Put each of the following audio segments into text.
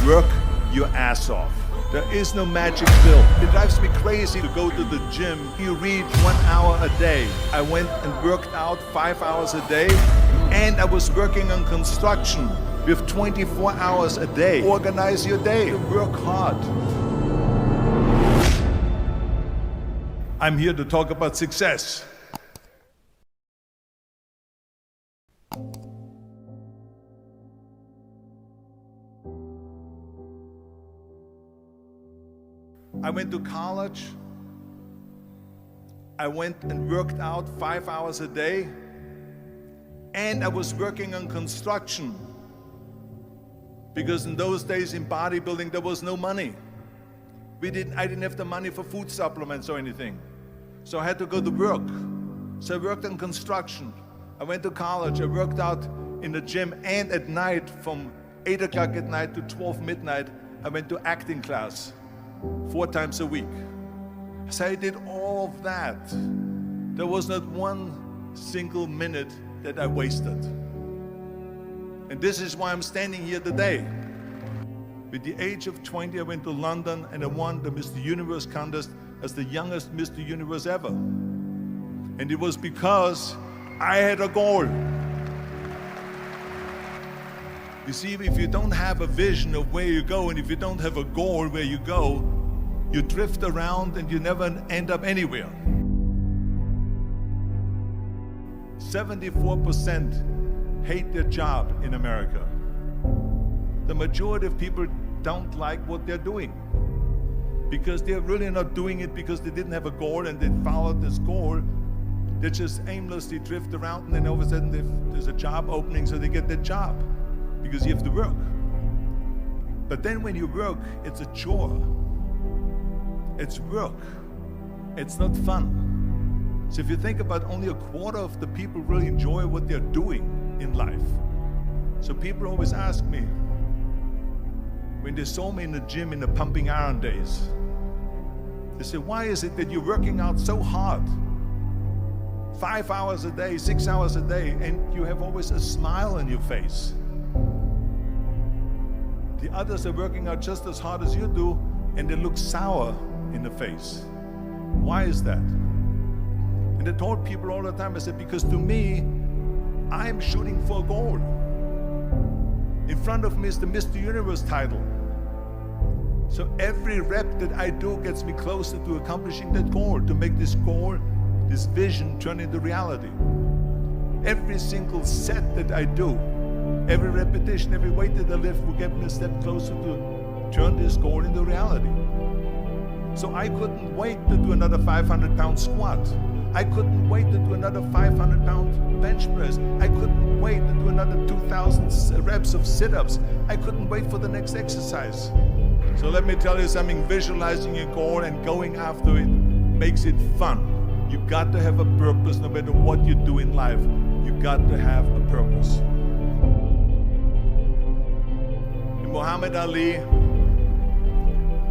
Work your ass off. There is no magic pill. It drives me crazy to go to the gym. You read 1 hour a day. I went and worked out 5 hours a day, and I was working on construction with 24 hours a day. Organize your day. Work hard. I'm here to talk about success. I went to college. I went and worked out 5 hours a day, and I was working on construction, because in those days in bodybuilding there was no money. I didn't have the money for food supplements or anything, so I had to go to work. So I worked on construction. I went to college. I worked out in the gym, and at night from 8 o'clock at night to 12 midnight I went to acting class 4 times a week. So I did all of that. There was not one single minute that I wasted. And this is why I'm standing here today. With the age of 20, I went to London and I won the Mr. Universe contest as the youngest Mr. Universe ever. And it was because I had a goal. You see, if you don't have a vision of where you go, and if you don't have a goal where you go, you drift around and you never end up anywhere. 74% hate their job in America. The majority of people don't like what they're doing, because they're really not doing it because they didn't have a goal and they followed this goal. They just aimlessly drift around, and then all of a sudden there's a job opening, so they get that job because you have to work. But then when you work, it's a chore. It's work. It's not fun. So if you think about, only a quarter of the people really enjoy what they're doing in life. So people always ask me, when they saw me in the gym in the pumping iron days, they say, why is it that you're working out so hard? 5 hours a day, 6 hours a day, and you have always a smile on your face. The others are working out just as hard as you do, and they look sour in the face. Why is that? And I told people all the time, I said, because to me, I'm shooting for a goal. In front of me is the Mr. Universe title. So every rep that I do gets me closer to accomplishing that goal, to make this goal, this vision, turn into reality. Every single set that I do, every repetition, every weight that I lift will get me a step closer to turn this goal into reality. So I couldn't wait to do another 500-pound squat. I couldn't wait to do another 500-pound bench press. I couldn't wait to do another 2,000 reps of sit-ups. I couldn't wait for the next exercise. So let me tell you something, visualizing your goal and going after it makes it fun. You got to have a purpose. No matter what you do in life, you got to have a purpose. And Muhammad Ali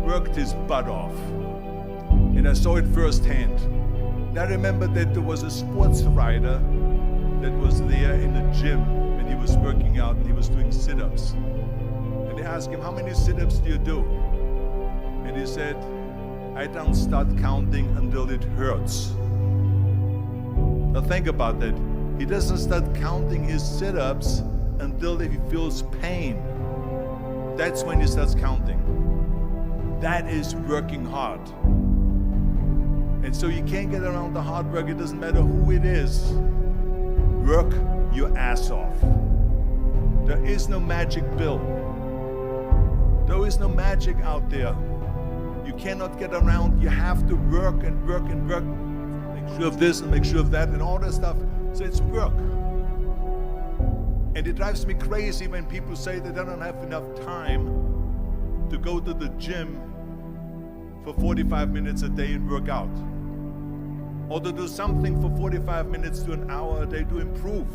worked his butt off, and I saw it firsthand. And I remember that there was a sports writer that was there in the gym when he was working out, and he was doing sit-ups. And they asked him, how many sit-ups do you do? And he said, I don't start counting until it hurts. Now think about that. He doesn't start counting his sit-ups until he feels pain. That's when he starts counting. That is working hard. And so you can't get around the hard work. It doesn't matter who it is. Work your ass off. There is no magic pill. There is no magic out there. You cannot get around. You have to work and work and work. Make sure of this and make sure of that and all that stuff. So it's work. And it drives me crazy when people say that they don't have enough time to go to the gym for 45 minutes a day and work out. Or to do something for 45 minutes to an hour a day to improve.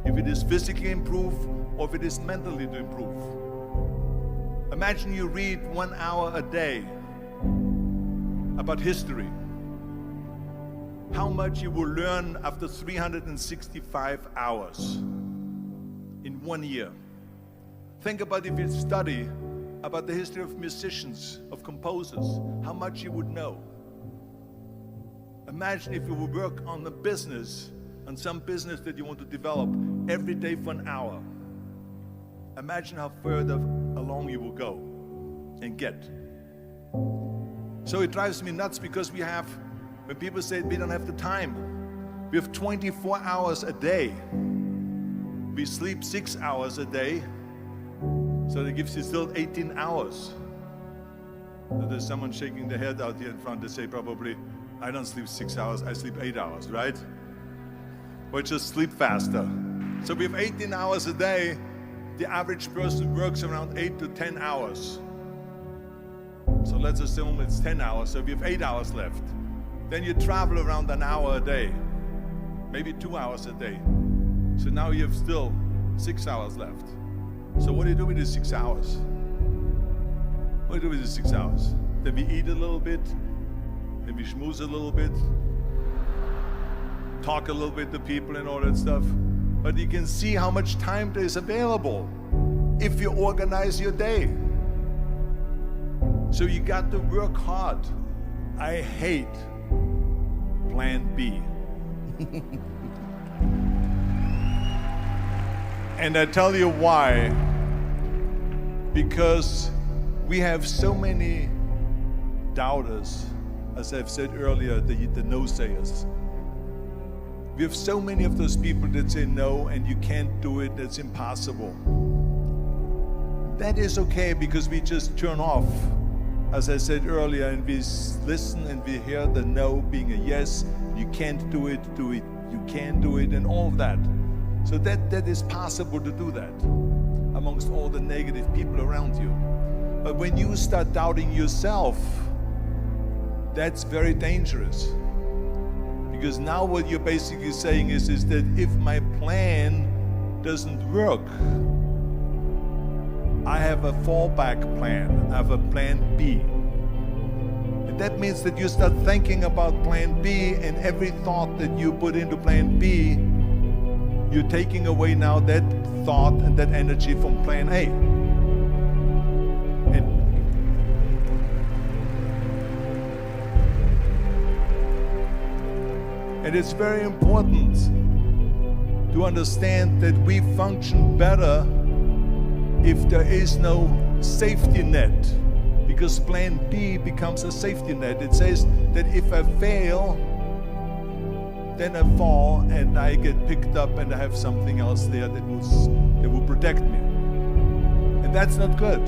If it is physically improve or if it is mentally to improve. Imagine you read 1 hour a day about history. How much you will learn after 365 hours in 1 year. Think about if you study about the history of musicians, of composers, how much you would know. Imagine if you would work on a business, on some business that you want to develop every day for an hour. Imagine how further along you will go and get. So it drives me nuts because when people say we don't have the time, we have 24 hours a day. We sleep 6 hours a day, so that gives you still 18 hours. So there's someone shaking their head out here in front. They say probably, I don't sleep 6 hours, I sleep 8 hours, right? Or just sleep faster. So we have 18 hours a day. The average person works around 8 to 10 hours. So let's assume it's 10 hours, so we have 8 hours left. Then you travel around an hour a day, maybe 2 hours a day. So now you have still 6 hours left. So what do you do with these 6 hours? What do you do with these 6 hours? Then we eat a little bit, then we schmooze a little bit, talk a little bit to people and all that stuff. But you can see how much time there is available if you organize your day. So you got to work hard. I hate plan B. And I tell you why. Because we have so many doubters, as I've said earlier, the no-sayers. We have so many of those people that say no and you can't do it, that's impossible. That is okay because we just turn off, as I said earlier, and we listen and we hear the no being a yes. You can't do it, you can do it, and all of that. So that is possible to do that amongst all the negative people around you. But when you start doubting yourself, that's very dangerous. Because now what you're basically saying is that if my plan doesn't work, I have a fallback plan, I have a plan B. And that means that you start thinking about plan B, and every thought that you put into plan B, you're taking away now that thought and that energy from plan A. And it's very important to understand that we function better if there is no safety net, because plan B becomes a safety net. It says that if I fail, then I fall and I get picked up and I have something else there that will protect me. And that's not good,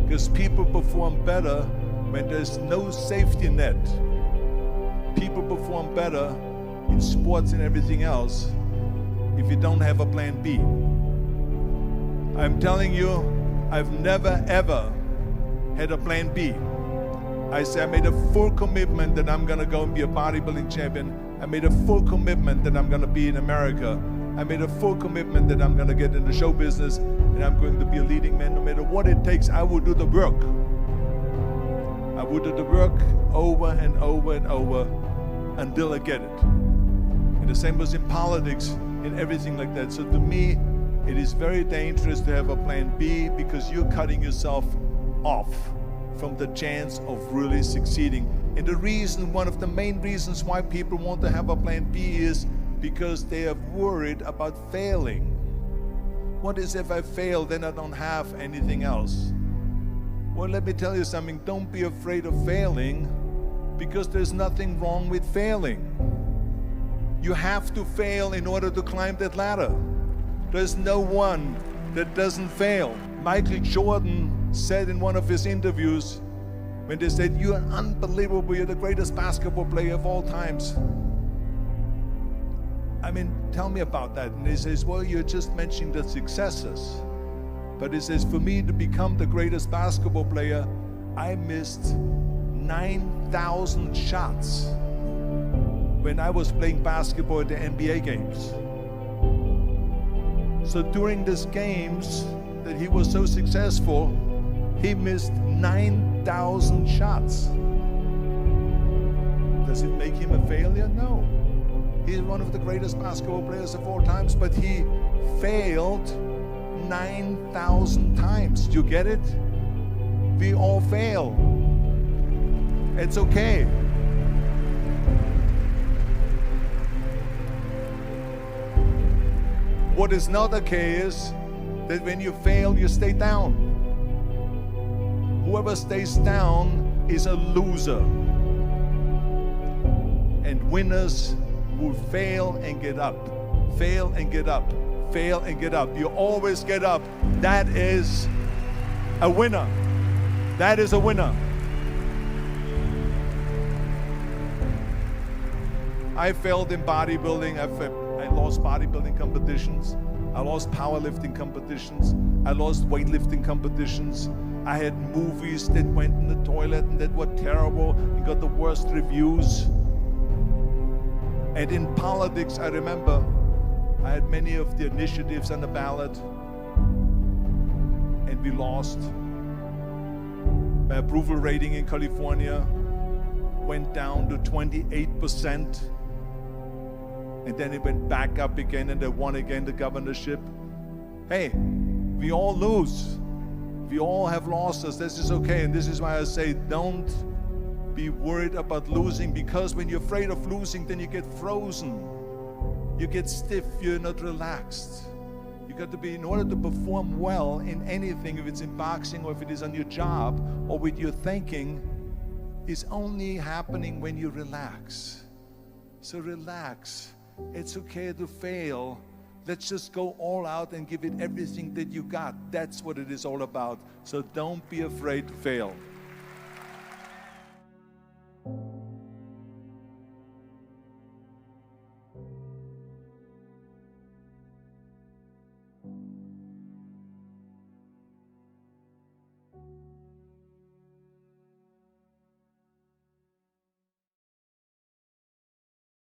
because people perform better when there's no safety net. People perform better in sports and everything else if you don't have a plan B. I'm telling you, I've never ever had a plan B. I made a full commitment that I'm gonna go and be a bodybuilding champion. I made a full commitment that I'm gonna be in America. I made a full commitment that I'm gonna get in the show business and I'm going to be a leading man. No matter what it takes, I will do the work. I will do the work over and over and over until I get it. And the same was in politics and everything like that. So to me, it is very dangerous to have a plan B, because you're cutting yourself off from the chance of really succeeding. And the reason, one of the main reasons why people want to have a plan B is because they are worried about failing. What is if I fail, then I don't have anything else? Well, let me tell you something, don't be afraid of failing, because there's nothing wrong with failing. You have to fail in order to climb that ladder. There's no one that doesn't fail. Michael Jordan said in one of his interviews, when they said, "You're unbelievable, you're the greatest basketball player of all times." I mean, tell me about that. And he says, well, you're just mentioning the successes. But he says, for me to become the greatest basketball player, I missed 9,000 shots when I was playing basketball at the NBA games. So during these games that he was so successful, he missed 9,000 shots. Does it make him a failure? No. He's one of the greatest basketball players of all times, but he failed 9,000 times. Do you get it? We all fail. It's okay. What is not okay is that when you fail, you stay down. Whoever stays down is a loser. And winners will fail and get up. Fail and get up. Fail and get up. You always get up. That is a winner. That is a winner. I failed in bodybuilding. I lost bodybuilding competitions. I lost powerlifting competitions. I lost weightlifting competitions. I had movies that went in the toilet and that were terrible and got the worst reviews. And in politics, I remember I had many of the initiatives on the ballot, and we lost. My approval rating in California went down to 28%. And then it went back up again, and they won again the governorship. Hey, we all lose. We all have losses. This is okay. And this is why I say don't be worried about losing, because when you're afraid of losing, then you get frozen. You get stiff. You're not relaxed. You got to be, in order to perform well in anything, if it's in boxing or if it is on your job or with your thinking, is only happening when you relax. So relax. It's okay to fail. Let's just go all out and give it everything that you got. That's what it is all about. So don't be afraid to fail.